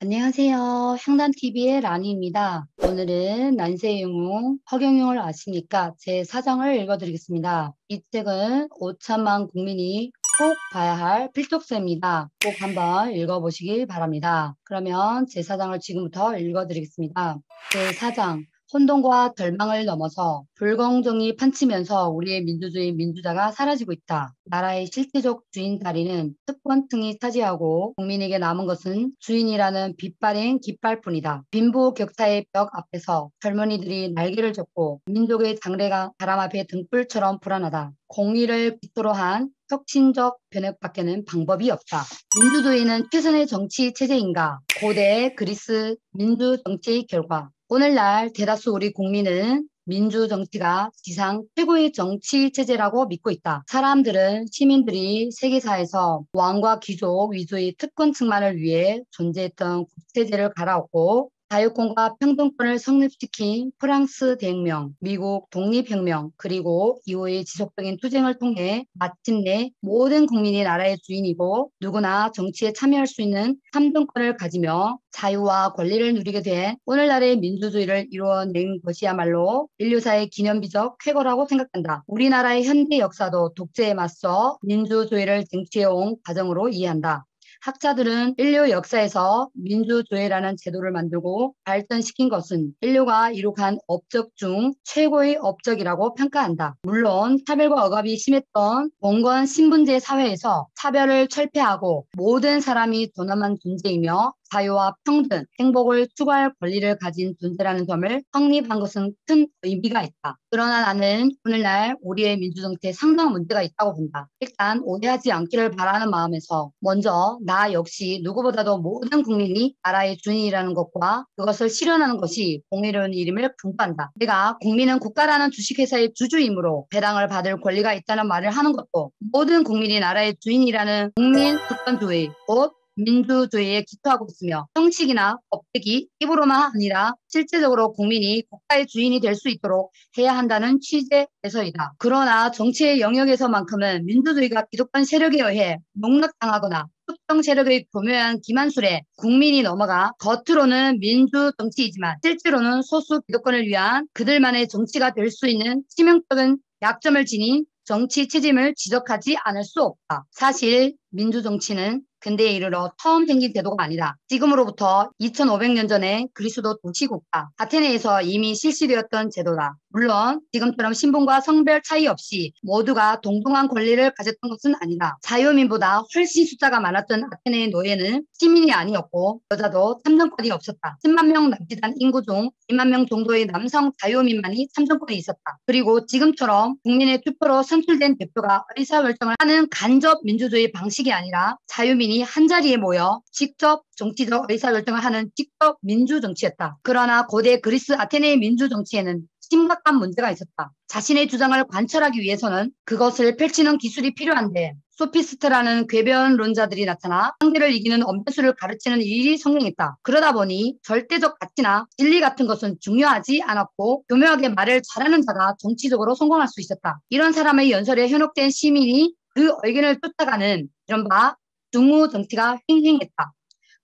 안녕하세요. 향단TV의 라니입니다. 오늘은 난세영웅 허경영을 아십니까? 제 사장을 읽어드리겠습니다. 이 책은 5천만 국민이 꼭 봐야 할 필독서입니다. 꼭 한번 읽어보시길 바랍니다. 그러면 제 사장을 지금부터 읽어드리겠습니다. 제 사장. 혼돈과 절망을 넘어서 불공정이 판치면서 우리의 민주주의 민주자가 사라지고 있다. 나라의 실제적 주인 자리는 특권층이 차지하고 국민에게 남은 것은 주인이라는 빛바랜 깃발뿐이다. 빈부격차의 벽 앞에서 젊은이들이 날개를 젓고 민족의 장래가 바람 앞에 등불처럼 불안하다. 공의를 기초로 한 혁신적 변혁밖에는 방법이 없다. 민주주의는 최선의 정치 체제인가? 고대 그리스 민주 정치의 결과. 오늘날 대다수 우리 국민은 민주정치가 지상 최고의 정치 체제라고 믿고 있다. 사람들은 시민들이 세계사에서 왕과 귀족 위주의 특권층만을 위해 존재했던 국제제를 갈아엎고 자유권과 평등권을 성립시킨 프랑스 대혁명, 미국 독립혁명, 그리고 이후의 지속적인 투쟁을 통해 마침내 모든 국민이 나라의 주인이고 누구나 정치에 참여할 수 있는 3등권을 가지며 자유와 권리를 누리게 된 오늘날의 민주주의를 이루어낸 것이야말로 인류사의 기념비적 쾌거라고 생각한다. 우리나라의 현대 역사도 독재에 맞서 민주주의를 쟁취해온 과정으로 이해한다. 학자들은 인류 역사에서 민주주의라는 제도를 만들고 발전시킨 것은 인류가 이룩한 업적 중 최고의 업적이라고 평가한다. 물론 차별과 억압이 심했던 봉건 신분제 사회에서 차별을 철폐하고 모든 사람이 존엄한 존재이며 자유와 평등, 행복을 추구할 권리를 가진 존재라는 점을 확립한 것은 큰 의미가 있다. 그러나 나는 오늘날 우리의 민주정치에 상당한 문제가 있다고 본다. 일단 오해하지 않기를 바라는 마음에서 먼저 나 역시 누구보다도 모든 국민이 나라의 주인이라는 것과 그것을 실현하는 것이 공의로운 일임을 강조한다. 내가 국민은 국가라는 주식회사의 주주이므로 배당을 받을 권리가 있다는 말을 하는 것도 모든 국민이 나라의 주인이라는 국민 주권주의, 곧 민주주의에 기초하고 있으며 형식이나 법칙이 입으로만 아니라 실제적으로 국민이 국가의 주인이 될 수 있도록 해야 한다는 취지에서이다. 그러나 정치의 영역에서만큼은 민주주의가 기득권 세력에 의해 농락당하거나 특정 세력의 교묘한 기만술에 국민이 넘어가 겉으로는 민주정치이지만 실제로는 소수 기득권을 위한 그들만의 정치가 될 수 있는 치명적인 약점을 지닌 정치 체질을 지적하지 않을 수 없다. 사실 민주정치는 근대에 이르러 처음 생긴 제도가 아니다. 지금으로부터 2500년 전에 그리스도 도시국가 아테네에서 이미 실시되었던 제도다. 물론 지금처럼 신분과 성별 차이 없이 모두가 동등한 권리를 가졌던 것은 아니다. 자유민보다 훨씬 숫자가 많았던 아테네의 노예는 시민이 아니었고 여자도 참정권이 없었다. 10만 명 남짓한 인구 중 2만 명 정도의 남성 자유민만이 참정권이 있었다. 그리고 지금처럼 국민의 투표로 선출된 대표가 의사결정을 하는 간접 민주주의 방식이 아니라 자유민이 한자리에 모여 직접 정치적 의사결정을 하는 직접 민주정치였다. 그러나 고대 그리스 아테네의 민주정치에는 심각한 문제가 있었다. 자신의 주장을 관철하기 위해서는 그것을 펼치는 기술이 필요한데 소피스트라는 궤변론자들이 나타나 상대를 이기는 언변술을 가르치는 일이 성행했다. 그러다 보니 절대적 가치나 진리 같은 것은 중요하지 않았고 교묘하게 말을 잘하는 자가 정치적으로 성공할 수 있었다. 이런 사람의 연설에 현혹된 시민이 그 의견을 쫓아가는 이른바 중우 정치가 횡행했다.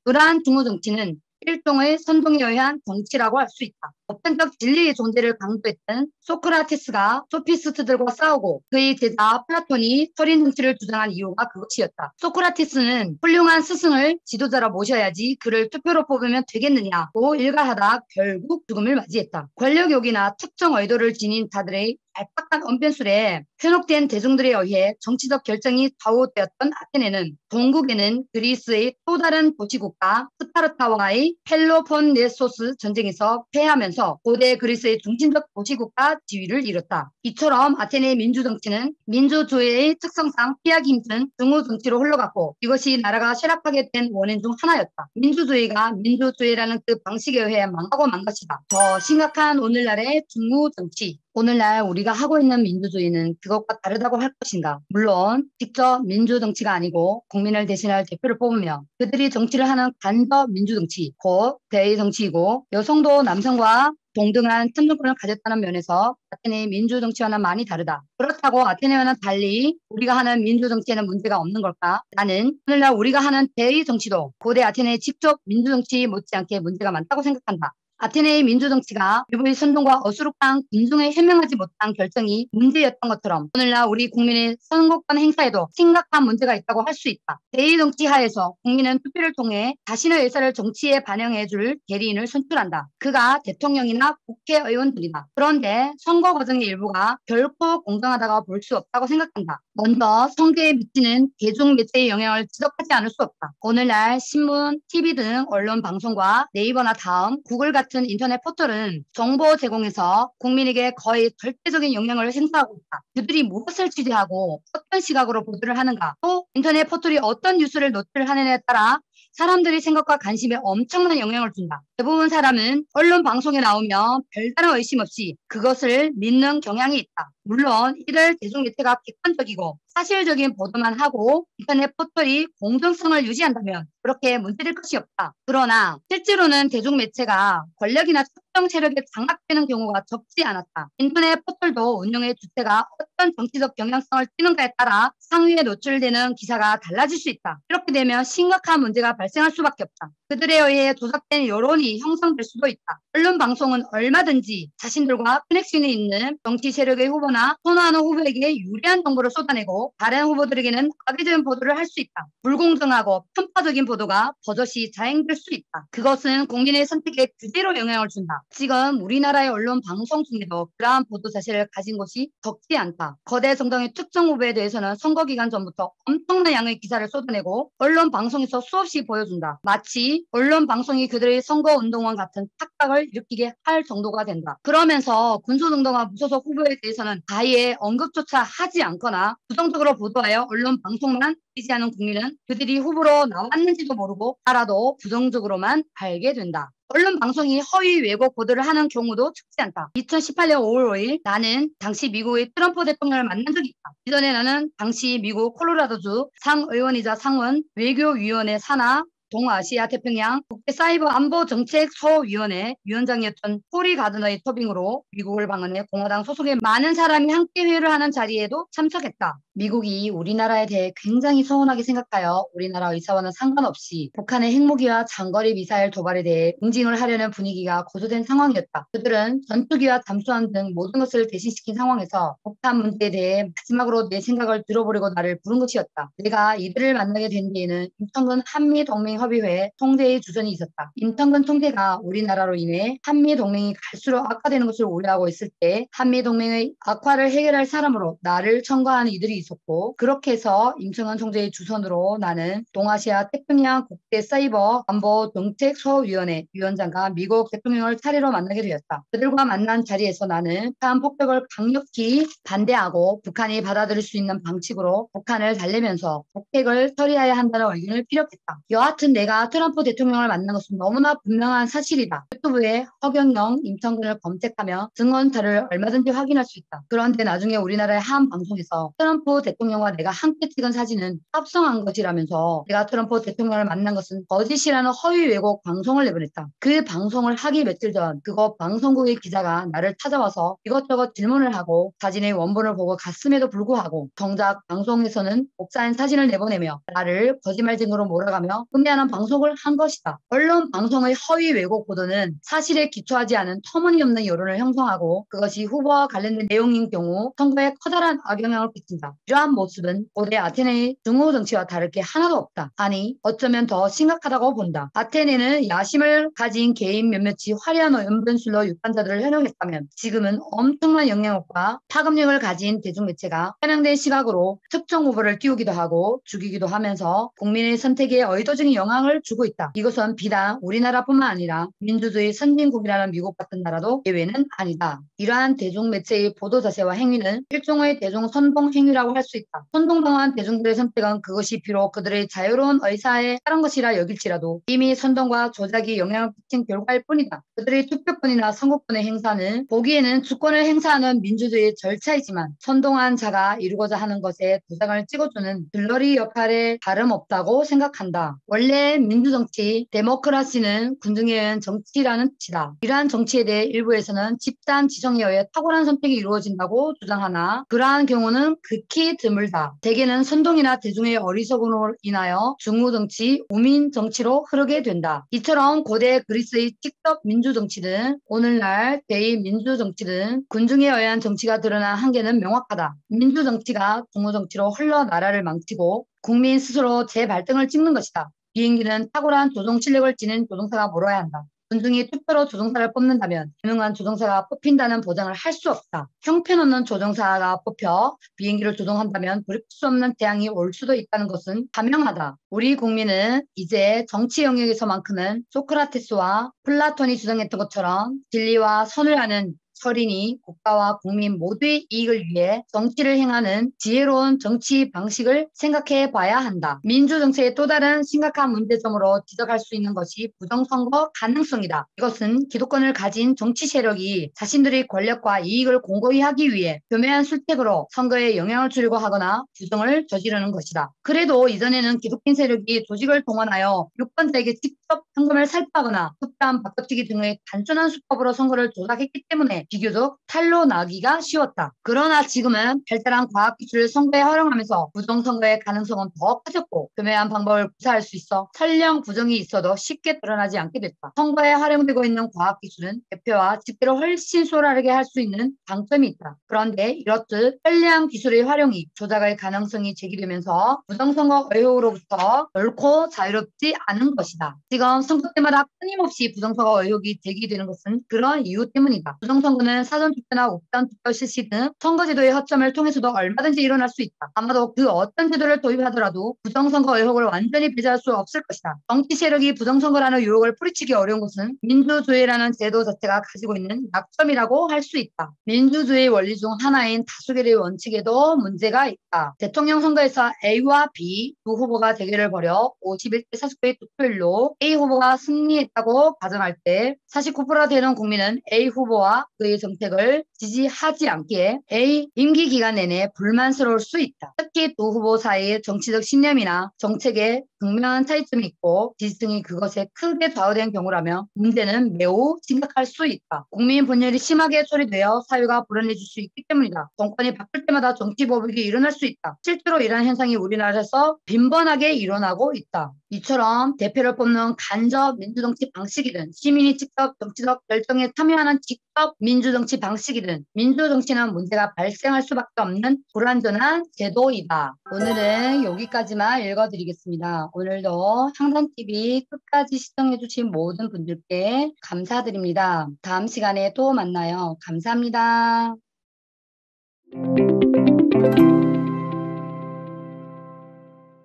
그러한 중우 정치는 일종의 선동에 의한 정치라고 할 수 있다. 보편적 진리의 존재를 강조했던 소크라테스가 소피스트들과 싸우고 그의 제자 플라톤이 철인 정치를 주장한 이유가 그것이었다. 소크라테스는 훌륭한 스승을 지도자로 모셔야지 그를 투표로 뽑으면 되겠느냐고 일갈하다 결국 죽음을 맞이했다. 권력욕이나 특정 의도를 지닌 자들의 발팍한 언변술에 현혹된 대중들에 의해 정치적 결정이 좌우되었던 아테네는 동국에는 그리스의 또 다른 도시국가 스파르타와의 펠로폰네소스 전쟁에서 패하면서 고대 그리스의 중심적 도시국가 지위를 이뤘다. 이처럼 아테네의 민주정치는 민주주의의 특성상 피하기 힘든 중우정치로 흘러갔고 이것이 나라가 쇠락하게 된 원인 중 하나였다. 민주주의가 민주주의라는 그 방식에 의해 망하고 만 것이다. 더 심각한 오늘날의 중우정치. 오늘날 우리가 하고 있는 민주주의는 그것과 다르다고 할 것인가? 물론 직접 민주정치가 아니고 국민을 대신할 대표를 뽑으며 그들이 정치를 하는 간접 민주정치, 곧 대의정치이고 여성도 남성과 동등한 참정권을 가졌다는 면에서 아테네의 민주정치와는 많이 다르다. 그렇다고 아테네와는 달리 우리가 하는 민주정치에는 문제가 없는 걸까? 나는 오늘날 우리가 하는 대의정치도 고대 아테네의 직접 민주정치 못지않게 문제가 많다고 생각한다. 아테네의 민주정치가 일부의 선동과 어수룩한 군중에 현명하지 못한 결정이 문제였던 것처럼 오늘날 우리 국민의 선거권 행사에도 심각한 문제가 있다고 할 수 있다. 대의정치 하에서 국민은 투표를 통해 자신의 의사를 정치에 반영해줄 대리인을 선출한다. 그가 대통령이나 국회의원들이다. 그런데 선거 과정의 일부가 결코 공정하다고 볼 수 없다고 생각한다. 먼저 선거에 미치는 대중매체의 영향을 지적하지 않을 수 없다. 오늘날 신문, TV 등 언론 방송과 네이버나 다음, 구글 같은 인터넷 포털은 정보 제공에서 국민에게 거의 절대적인 영향을 행사하고 있다. 그들이 무엇을 취재하고 어떤 시각으로 보도를 하는가, 또 인터넷 포털이 어떤 뉴스를 노출하느냐에 따라 사람들의 생각과 관심에 엄청난 영향을 준다. 대부분 사람은 언론 방송에 나오면 별다른 의심 없이 그것을 믿는 경향이 있다. 물론 이들 대중매체가 객관적이고 사실적인 보도만 하고 인터넷 포털이 공정성을 유지한다면 그렇게 문제될 것이 없다. 그러나 실제로는 대중매체가 권력이나 특정 세력에 장악되는 경우가 적지 않았다. 인터넷 포털도 운영의 주체가 어떤 정치적 경향성을 띠는가에 따라 상위에 노출되는 기사가 달라질 수 있다. 이렇게 되면 심각한 문제가 발생할 수밖에 없다. 그들에 의해 조작된 여론이 형성될 수도 있다. 언론 방송은 얼마든지 자신들과 커넥션이 있는 정치 세력의 후보나 선호하는 후보에게 유리한 정보를 쏟아내고 다른 후보들에게는 악의적인 보도를 할 수 있다. 불공정하고 편파적인 보도가 버젓이 자행될 수 있다. 그것은 국민의 선택에 그대로 영향을 준다. 지금 우리나라의 언론 방송 중에도 그러한 보도 자체를 가진 곳이 적지 않다. 거대 정당의 특정 후보에 대해서는 선거 기간 전부터 엄청난 양의 기사를 쏟아내고 언론 방송에서 수없이 보여준다. 마치 언론 방송이 그들의 선거운동원 같은 착각을 일으키게 할 정도가 된다. 그러면서 군소정당과 무소속 후보에 대해서는 아예 언급조차 하지 않거나 부정적으로 보도하여 언론 방송만 지지하는 국민은 그들이 후보로 나왔는지도 모르고 알아도 부정적으로만 알게 된다. 언론 방송이 허위 왜곡 보도를 하는 경우도 적지 않다. 2018년 5월 5일 나는 당시 미국의 트럼프 대통령을 만난 적이 있다. 이전에 나는 당시 미국 콜로라도주 상의원이자 상원 외교위원회 산하 동아시아 태평양 국제사이버안보정책소위원회 위원장이었던 코리 가드너의 토빙으로 미국을 방문해 공화당 소속의 많은 사람이 함께 회의를 하는 자리에도 참석했다. 미국이 우리나라에 대해 굉장히 서운하게 생각하여 우리나라 의사와는 상관없이 북한의 핵무기와 장거리 미사일 도발에 대해 응징을 하려는 분위기가 고조된 상황이었다. 그들은 전투기와 잠수함 등 모든 것을 대신시킨 상황에서 북한 문제에 대해 마지막으로 내 생각을 들어보려고 나를 부른 것이었다. 내가 이들을 만나게 된 뒤에는 임청근 한미동맹협의회 총재의 주전이 있었다. 임청근 총재가 우리나라로 인해 한미동맹이 갈수록 악화되는 것을 우려하고 있을 때 한미동맹의 악화를 해결할 사람으로 나를 첨가하는 이들이 있었고, 그렇게 해서 임청근 총재의 주선으로 나는 동아시아 태평양 국제사이버 안보정책소위원회 위원장과 미국 대통령을 차례로 만나게 되었다. 그들과 만난 자리에서 나는 북한 폭격을 강력히 반대하고 북한이 받아들일 수 있는 방식으로 북한을 달래면서 북핵을 처리해야 한다는 의견을 피력했다. 여하튼 내가 트럼프 대통령을 만난 것은 너무나 분명한 사실이다. 유튜브에 허경영, 임청근을 검색하며 증언 자료를 얼마든지 확인할 수 있다. 그런데 나중에 우리나라의 한 방송에서 트럼프 대통령과 내가 함께 찍은 사진은 합성한 것이라면서 내가 트럼프 대통령을 만난 것은 거짓이라는 허위 왜곡 방송을 내보냈다. 그 방송을 하기 며칠 전 그거 방송국의 기자가 나를 찾아와서 이것저것 질문을 하고 사진의 원본을 보고 갔음에도 불구하고 정작 방송에서는 복사한 사진을 내보내며 나를 거짓말쟁이로 몰아가며 음해하는 방송을 한 것이다. 언론 방송의 허위 왜곡 보도는 사실에 기초하지 않은 터무니없는 여론을 형성하고 그것이 후보와 관련된 내용인 경우 선거에 커다란 악영향을 끼친다. 이러한 모습은 고대 아테네의 중후 정치와 다를 게 하나도 없다. 아니 어쩌면 더 심각하다고 본다. 아테네는 야심을 가진 개인 몇몇이 화려한 연변술로 유권자들을 현혹했다면 지금은 엄청난 영향력과 파급력을 가진 대중매체가 편향된 시각으로 특정 후보를 띄우기도 하고 죽이기도 하면서 국민의 선택에 의도적인 영향을 주고 있다. 이것은 비단 우리나라뿐만 아니라 민주주의 선진국이라는 미국 같은 나라도 예외는 아니다. 이러한 대중매체의 보도 자세와 행위는 일종의 대중 선동 행위라고 할 수 있다. 선동당한 대중들의 선택은 그것이 비록 그들의 자유로운 의사에 따른 것이라 여길지라도 이미 선동과 조작이 영향을 끼친 결과일 뿐이다. 그들의 투표권이나 선거권의 행사는 보기에는 주권을 행사하는 민주주의의 절차이지만 선동한 자가 이루고자 하는 것에 도장을 찍어주는 들러리 역할에 다름없다고 생각한다. 원래 원래 민주정치, 데모크라시는 군중에 의한 정치라는 뜻이다. 이러한 정치에 대해 일부에서는 집단 지성에 의해 탁월한 선택이 이루어진다고 주장하나 그러한 경우는 극히 드물다. 대개는 선동이나 대중의 어리석음으로 인하여 중우정치, 우민정치로 흐르게 된다. 이처럼 고대 그리스의 직접 민주정치든 오늘날 대의민주정치든 군중에 의한 정치가 드러난 한계는 명확하다. 민주정치가 중우정치로 흘러 나라를 망치고 국민 스스로 재발등을 찍는 것이다. 비행기는 탁월한 조종 실력을 지닌 조종사가 몰아야 한다. 군중이 투표로 조종사를 뽑는다면 유능한 조종사가 뽑힌다는 보장을 할 수 없다. 형편없는 조종사가 뽑혀 비행기를 조종한다면 돌이킬 수 없는 재앙이 올 수도 있다는 것은 자명하다. 우리 국민은 이제 정치 영역에서만큼은 소크라테스와 플라톤이 주장했던 것처럼 진리와 선을 아는 설인이 국가와 국민 모두의 이익을 위해 정치를 행하는 지혜로운 정치 방식을 생각해 봐야 한다. 민주정치의 또 다른 심각한 문제점으로 지적할 수 있는 것이 부정선거 가능성이다. 이것은 기득권을 가진 정치 세력이 자신들의 권력과 이익을 공고히 하기 위해 교묘한 술책으로 선거에 영향을 주려고 하거나 부정을 저지르는 것이다. 그래도 이전에는 기득권 세력이 조직을 동원하여 유권자에게 직접 현금을 살포하거나 투표함 바꿔치기 등의 단순한 수법으로 선거를 조작했기 때문에 비교적 탈로 나기가 쉬웠다. 그러나 지금은 발달한 과학기술을 선거에 활용하면서 부정선거의 가능성은 더 커졌고 교묘한 방법을 구사할 수 있어 설령 부정이 있어도 쉽게 드러나지 않게 됐다. 선거에 활용되고 있는 과학기술은 개표와 집계를 훨씬 수월하게 할 수 있는 장점이 있다. 그런데 이렇듯 편리한 기술의 활용이 조작의 가능성이 제기되면서 부정선거 의혹으로부터 결코 자유롭지 않은 것이다. 지금 선거 때마다 끊임없이 부정선거 의혹이 제기되는 것은 그런 이유 때문이다. 부정선거는 사전투표나 우편투표 실시 등 선거제도의 허점을 통해서도 얼마든지 일어날 수 있다. 아마도 그 어떤 제도를 도입하더라도 부정선거 의혹을 완전히 배제할 수 없을 것이다. 정치 세력이 부정선거라는 유혹을 뿌리치기 어려운 것은 민주주의라는 제도 자체가 가지고 있는 약점이라고 할 수 있다. 민주주의 원리 중 하나인 다수결의 원칙에도 문제가 있다. 대통령 선거에서 A와 B 두 후보가 대결을 벌여 51대 49의 득표율로 A 후보가 승리했다고 가정할 때 49% 되는 국민은 A 후보와 그의 정책을 지지하지 않기에 A 임기 기간 내내 불만스러울 수 있다. 특히 두 후보 사이의 정치적 신념이나 정책에 극명한 차이점이 있고 지지층이 그것에 크게 좌우된 경우라면 문제는 매우 심각할 수 있다. 국민 분열이 심하게 처리되어 사회가 불안해질 수 있기 때문이다. 정권이 바뀔 때마다 정치 보복이 일어날 수 있다. 실제로 이러한 현상이 우리나라에서 빈번하게 일어나고 있다. 이처럼 대표를 뽑는 간접 민주정치 방식이든 시민이 직접 정치적 결정에 참여하는 직접 민주정치 방식이든 민주정치는 문제가 발생할 수밖에 없는 불완전한 제도이다. 오늘은 여기까지만 읽어드리겠습니다. 오늘도 향단TV 끝까지 시청해주신 모든 분들께 감사드립니다. 다음 시간에 또 만나요. 감사합니다.